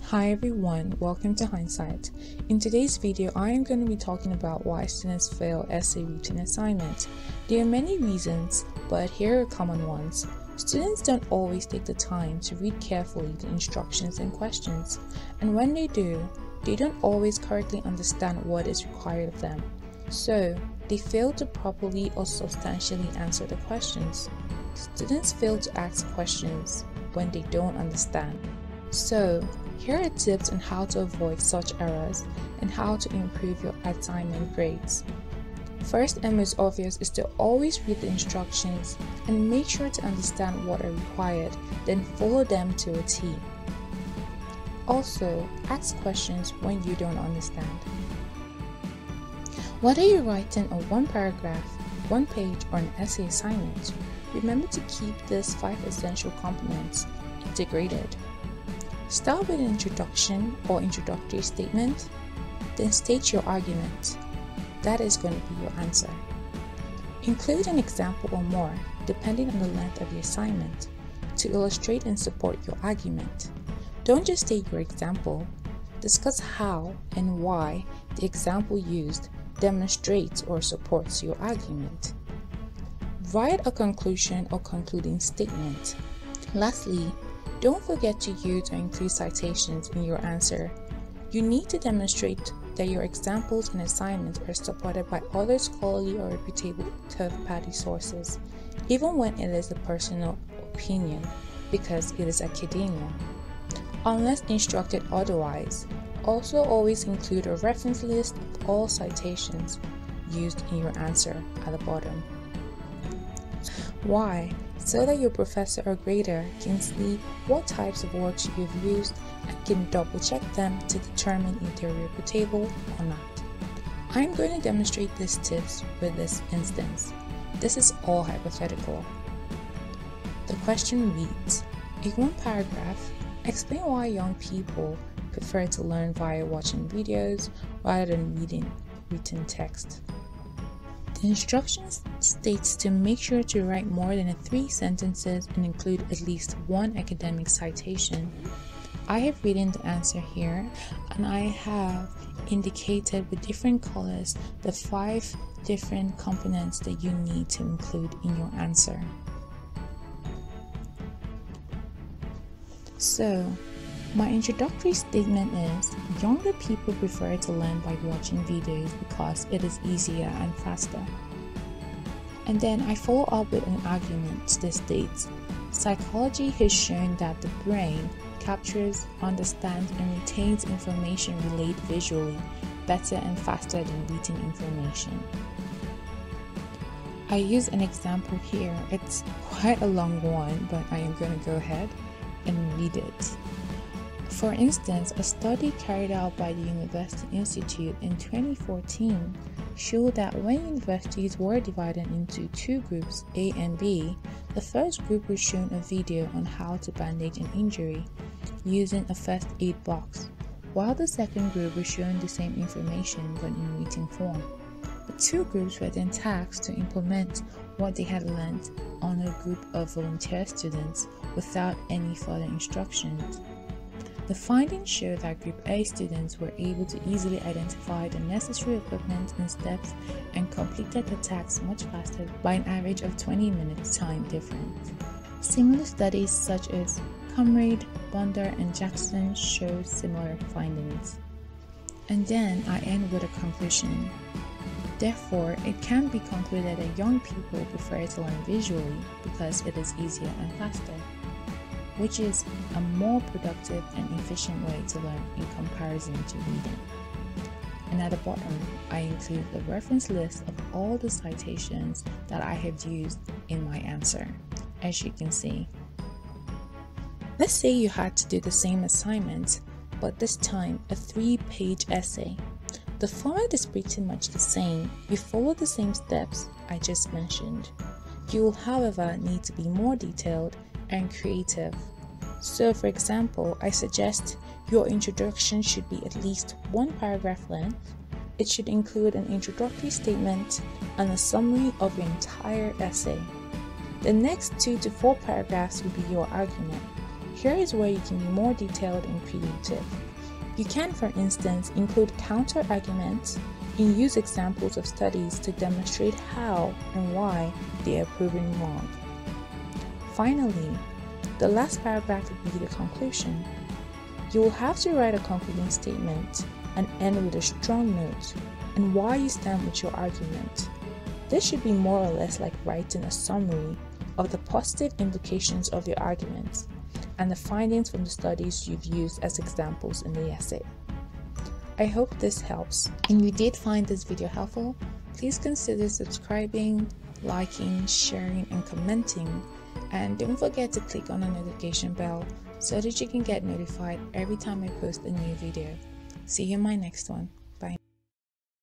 Hi everyone, welcome to Hindsight. In today's video, I am going to be talking about why students fail essay written assignment. There are many reasons, but here are common ones. Students don't always take the time to read carefully the instructions and questions, and when they do, they don't always correctly understand what is required of them. So, they fail to properly or substantially answer the questions. Students fail to ask questions when they don't understand. So, here are tips on how to avoid such errors and how to improve your assignment grades. First and most obvious is to always read the instructions and make sure to understand what are required, then follow them to a T. Also, ask questions when you don't understand. Whether you're writing a one paragraph, one page, or an essay assignment, remember to keep these 5 essential components integrated. Start with an introduction or introductory statement, then state your argument. That is going to be your answer. Include an example or more, depending on the length of the assignment, to illustrate and support your argument. Don't just state your example, discuss how and why the example used demonstrates or supports your argument. Write a conclusion or concluding statement. Lastly, don't forget to use or include citations in your answer. You need to demonstrate that your examples and assignments are supported by other scholarly or reputable third-party sources, even when it is a personal opinion, because it is academia. Unless instructed otherwise, also always include a reference list of all citations used in your answer at the bottom. Why? So that your professor or grader can see what types of words you've used and can double check them to determine if they're reputable or not. I'm going to demonstrate these tips with this instance. This is all hypothetical. The question reads, in one paragraph, explain why young people prefer to learn via watching videos rather than reading written text. The instructions states to make sure to write more than 3 sentences and include at least 1 academic citation. I have written the answer here, and I have indicated with different colors the 5 different components that you need to include in your answer. So, my introductory statement is, younger people prefer to learn by watching videos because it is easier and faster. And then I follow up with an argument that states, psychology has shown that the brain captures, understands, and retains information relayed visually better and faster than written information. I use an example here. It's quite a long one, but I am going to go ahead and read it. For instance, a study carried out by the University Institute in 2014 showed that when universities were divided into 2 groups, A and B, the first group was shown a video on how to bandage an injury using a first aid box, while the second group was shown the same information but in written form. The 2 groups were then tasked to implement what they had learned on a group of volunteer students without any further instructions. The findings show that Group A students were able to easily identify the necessary equipment and steps and completed the tasks much faster by an average of 20 minutes time difference. Similar studies such as Comrade, Bonder, and Jackson show similar findings. And then I end with a conclusion. Therefore, it can be concluded that young people prefer to learn visually because it is easier and faster, which is a more productive and efficient way to learn in comparison to reading. And at the bottom, I include the reference list of all the citations that I have used in my answer, as you can see. Let's say you had to do the same assignment, but this time a 3-page essay. The format is pretty much the same. You follow the same steps I just mentioned. You will, however, need to be more detailed and creative. So, for example, I suggest your introduction should be at least 1 paragraph length. It should include an introductory statement and a summary of your entire essay. The next 2 to 4 paragraphs will be your argument. Here is where you can be more detailed and creative. You can, for instance, include counter-arguments and use examples of studies to demonstrate how and why they are proven wrong. Finally, the last paragraph would be the conclusion. You will have to write a concluding statement and end with a strong note and why you stand with your argument. This should be more or less like writing a summary of the positive implications of your argument and the findings from the studies you've used as examples in the essay. I hope this helps. And if you did find this video helpful, please consider subscribing, liking, sharing, and commenting. And don't forget to click on the notification bell so that you can get notified every time I post a new video. See you in my next one.